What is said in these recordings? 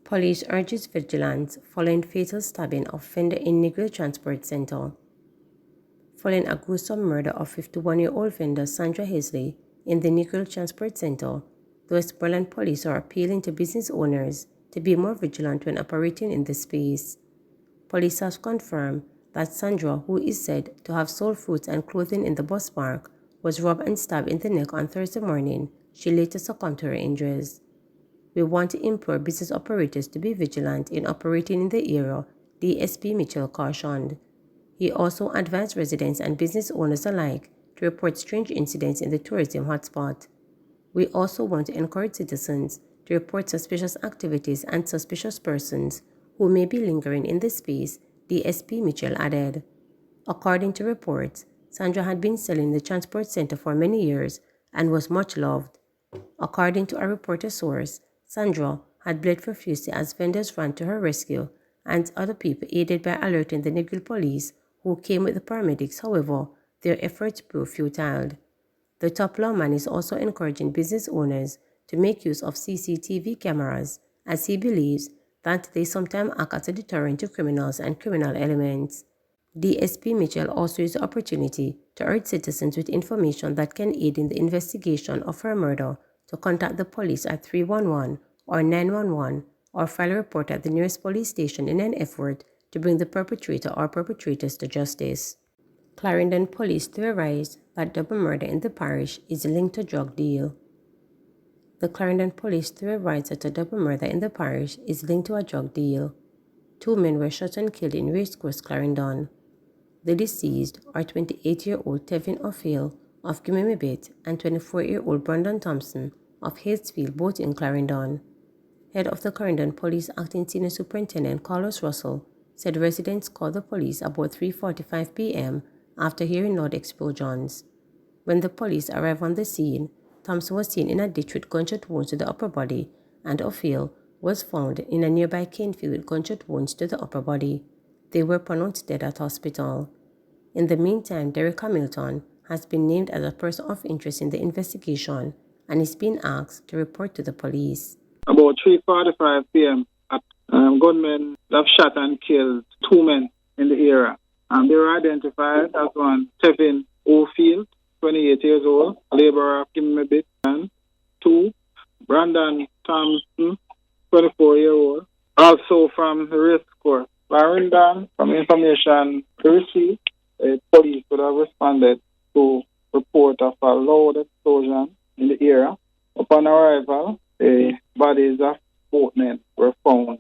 Police urges vigilance following fatal stabbing of offender in Negril Transport Center. Following a gruesome murder of 51-year-old vendor Sandra Hazley in the Negril Transport Center, the Westmoreland police are appealing to business owners to be more vigilant when operating in the space. Police have confirmed that Sandra, who is said to have sold fruits and clothing in the bus park, was robbed and stabbed in the neck on Thursday morning. She later succumbed to her injuries. We want to implore business operators to be vigilant in operating in the area, DSP Mitchell cautioned. He also advised residents and business owners alike to report strange incidents in the tourism hotspot. We also want to encourage citizens to report suspicious activities and suspicious persons who may be lingering in the space, DSP Mitchell added. According to reports, Sandra had been selling the transport center for many years and was much loved. According to a reporter source, Sandra had bled profusely as vendors ran to her rescue and other people aided by alerting the Negril police who came with the paramedics. However, their efforts proved futile. The top lawman is also encouraging business owners to make use of CCTV cameras as he believes that they sometimes act as a deterrent to criminals and criminal elements. DSP Mitchell also used the opportunity to urge citizens with information that can aid in the investigation of her murder to contact the police at 311 or 911 or file a report at the nearest police station in an effort to bring the perpetrator or perpetrators to justice. Clarendon police theorize that double murder in the parish is linked to drug deal. The Clarendon police theorize that a double murder in the parish is linked to a drug deal. 2 men were shot and killed in Racecourse, Clarendon. The deceased are 28-year-old Tevin O'Feil of Gimimibit and 24-year-old Brandon Thompson of Hatesfield, both in Clarendon. Head of the Clarendon Police Acting Senior Superintendent Carlos Russell said residents called the police about 3:45 p.m. after hearing loud explosions. When the police arrived on the scene, Thompson was seen in a ditch with gunshot wounds to the upper body, and O'Feil was found in a nearby cane field with gunshot wounds to the upper body. They were pronounced dead at hospital. In the meantime, Derek Hamilton has been named as a person of interest in the investigation and is being asked to report to the police. About 3:45 p.m., gunmen have shot and killed 2 men in the area. They were identified as one Tevin O'Feil, 28 years old, laborer of Gimimibit, and 2 Brandon Thompson, 24-year-old, also from the race course. Clarendon, from information received, police would have responded to report of a loud explosion in the area. Upon arrival, the bodies of both men were found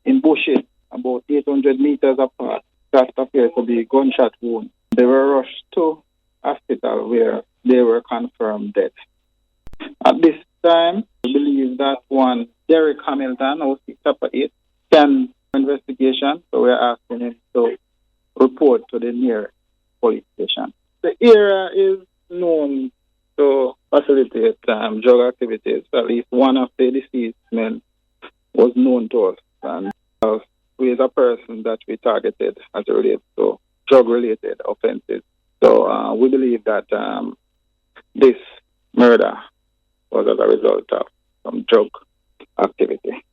in bushes about 800 meters apart. That appeared to be gunshot wounds. They were rushed to hospital where they were confirmed dead. At this time, we believe that one Derek Hamilton, OC Chapter 8, can investigation, so we're asking him to report to the nearest police station. The area is known to facilitate drug activities. At least one of the deceased men was known to us, and he is a person that we targeted as it relates to drug-related offenses. So we believe that this murder was as a result of some drug activity.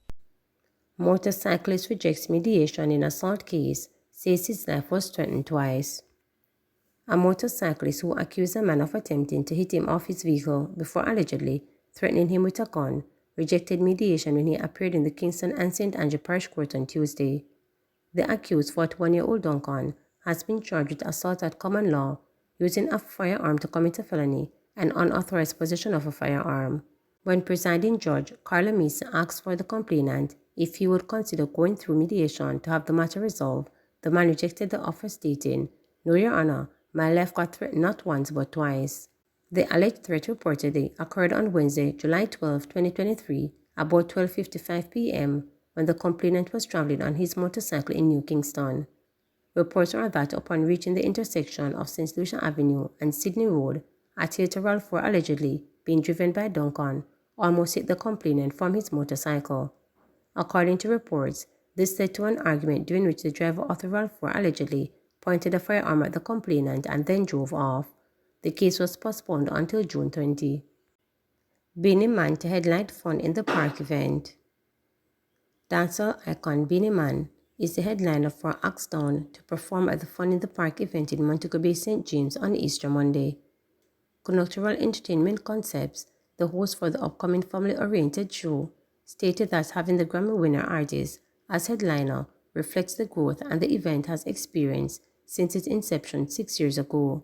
Motorcyclist rejects mediation in assault case, says his life was threatened twice. A motorcyclist who accused a man of attempting to hit him off his vehicle before allegedly threatening him with a gun rejected mediation when he appeared in the Kingston and St. Andrew Parish Court on Tuesday. The accused 41-year-old Duncan has been charged with assault at common law, using a firearm to commit a felony, and unauthorized possession of a firearm. When presiding judge Carla Mason asked for the complainant if he would consider going through mediation to have the matter resolved, the man rejected the offer, stating, "No, Your Honor, my life got threatened not once but twice." The alleged threat reportedly occurred on Wednesday, July 12, 2023, about 12:55 p.m. when the complainant was traveling on his motorcycle in New Kingston. Reports are that upon reaching the intersection of St. Lucia Avenue and Sydney Road, a Theatre 4 allegedly being driven by Duncan almost hit the complainant from his motorcycle. According to reports, This led to an argument during which the driver of the RAV4 allegedly pointed a firearm at the complainant and then drove off. The case was postponed until June 20. Beenie Man to headline fun in the park event. Dancehall icon Beenie Man is the headliner for Axdown to perform at the Fun in the Park event in Montego Bay, St. James on Easter Monday. Conjunctural Entertainment Concepts, the host for the upcoming family-oriented show, stated that having the Grammy winner artist as headliner reflects the growth and the event has experienced since its inception 6 years ago.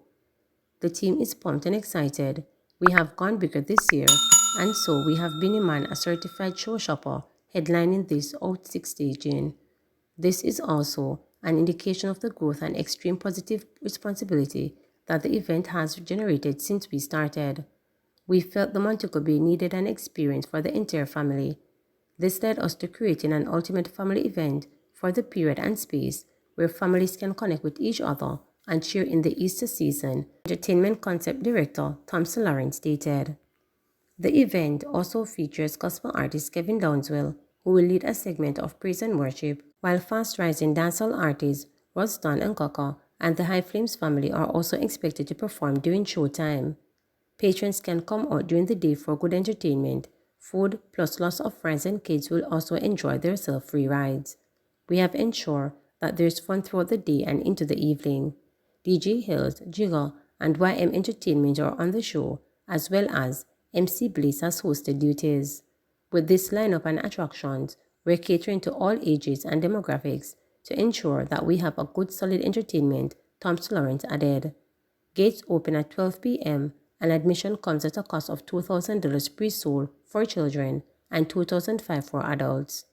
The team is pumped and excited. We have gone bigger this year, and so we have Beenie Man, a certified show shopper, headlining this out-six staging. This is also an indication of the growth and extreme positive responsibility that the event has generated since we started. We felt the Montego Bay needed an experience for the entire family. This led us to creating an ultimate family event for the period and space where families can connect with each other and cheer in the Easter season, Entertainment Concept Director Thompson Lawrence stated. The event also features gospel artist Kevin Downswell, who will lead a segment of praise and worship, while fast-rising dancehall artists Ross Dunn and Coco and the High Flames family are also expected to perform during showtime. Patrons can come out during the day for good entertainment. Food plus lots of friends and kids will also enjoy their self-free rides. We have ensured that there's fun throughout the day and into the evening. DJ Hills, Jigga, and YM Entertainment are on the show, as well as MC Blaze has hosted duties. With this lineup and attractions, we're catering to all ages and demographics to ensure that we have a good solid entertainment, Thompson Lawrence added. Gates open at 12 p.m. and admission comes at a cost of $2,000 pre-sold for children and $2,500 for adults.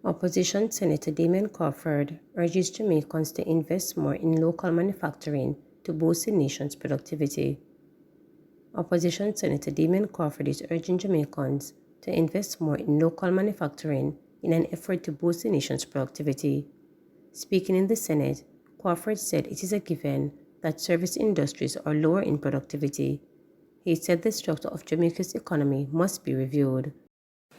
Opposition Senator Damien Crawford urges Jamaicans to invest more in local manufacturing to boost the nation's productivity. Opposition Senator Damien Crawford is urging Jamaicans to invest more in local manufacturing in an effort to boost the nation's productivity. Speaking in the Senate, Crawford said it is a given that service industries are lower in productivity. He said the structure of Jamaica's economy must be reviewed.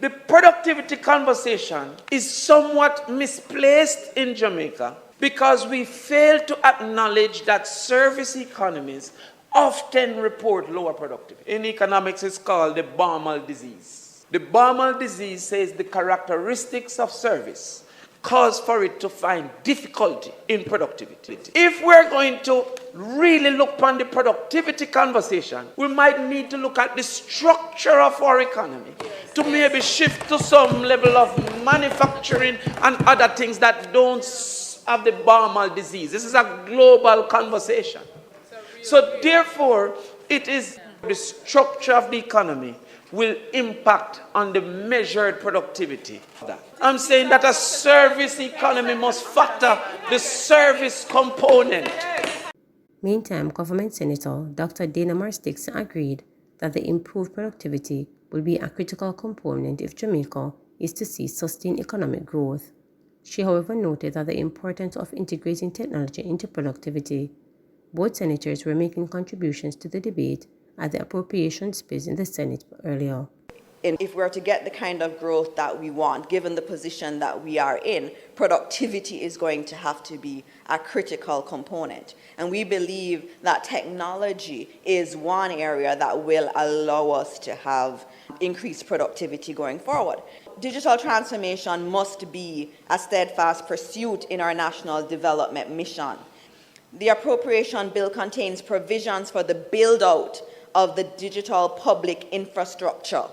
The productivity conversation is somewhat misplaced in Jamaica because we fail to acknowledge that service economies often report lower productivity. In economics, it's called the Baumol disease. The Baumol disease says the characteristics of service cause for it to find difficulty in productivity. If we're going to really look upon the productivity conversation, we might need to look at the structure of our economy to maybe shift to some level of manufacturing and other things that don't have the Baumol disease. This is a global conversation. So therefore, it is the structure of the economy will impact on the measured productivity of that. I'm saying that a service economy must factor the service component. Meantime, Government Senator Dr. Dana Marstix agreed that the improved productivity will be a critical component if Jamaica is to see sustained economic growth. She, however, noted that the importance of integrating technology into productivity. Both senators were making contributions to the debate at the appropriations space in the Senate earlier. If we're to get the kind of growth that we want, given the position that we are in, productivity is going to have to be a critical component. And we believe that technology is one area that will allow us to have increased productivity going forward. Digital transformation must be a steadfast pursuit in our national development mission. The appropriation bill contains provisions for the build-out of the digital public infrastructure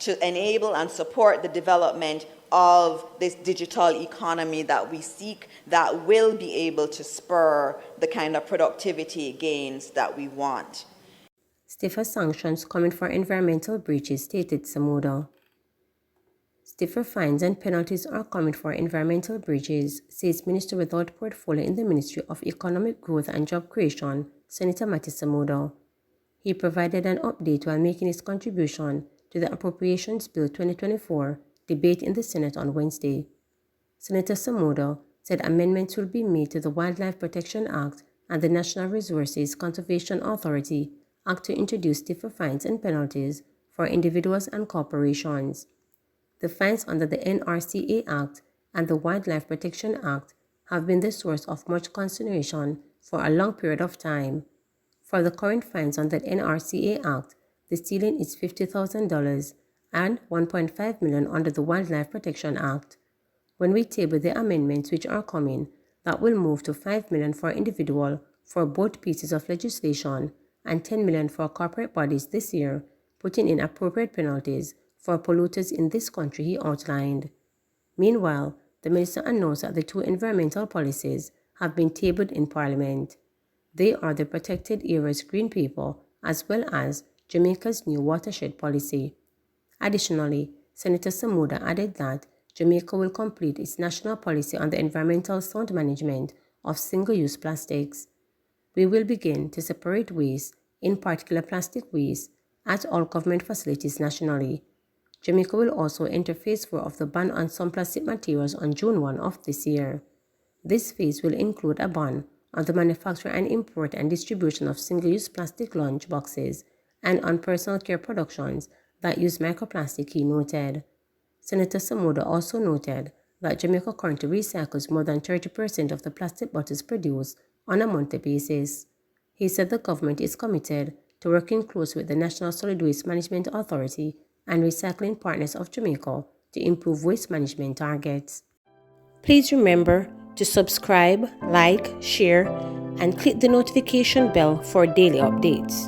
to enable and support the development of this digital economy that we seek, that will be able to spur the kind of productivity gains that we want. Stiffer sanctions coming for environmental breaches, stated Samuda. Stiffer fines and penalties are coming for environmental breaches, says Minister without portfolio in the Ministry of Economic Growth and Job Creation, Senator Matty Samuda. He provided an update while making his contribution to the Appropriations Bill 2024 debate in the Senate on Wednesday. Senator Samuda said amendments will be made to the Wildlife Protection Act and the National Resources Conservation Authority Act to introduce stiffer fines and penalties for individuals and corporations. The fines under the NRCA Act and the Wildlife Protection Act have been the source of much consternation for a long period of time. For the current fines under the NRCA Act, the ceiling is $50,000 and $1.5 million under the Wildlife Protection Act. When we table the amendments which are coming, that will move to $5 million for individual for both pieces of legislation and $10 million for corporate bodies this year, putting in appropriate penalties for polluters in this country, he outlined. Meanwhile, the minister announced that the two environmental policies have been tabled in Parliament. They are the Protected Areas Green Paper as well as Jamaica's new watershed policy. Additionally, Senator Samuda added that Jamaica will complete its national policy on the environmental sound management of single-use plastics. We will begin to separate waste, in particular plastic waste, at all government facilities nationally. Jamaica will also enter Phase 4 of the ban on some plastic materials on June 1 of this year. This phase will include a ban on the manufacture and import and distribution of single-use plastic lunch boxes and on personal care productions that use microplastic, he noted. Senator Samuda also noted that Jamaica currently recycles more than 30% of the plastic bottles produced on a monthly basis. He said the government is committed to working closely with the National Solid Waste Management Authority and recycling partners of Jamaica to improve waste management targets. Please remember to subscribe, like, share, and click the notification bell for daily updates.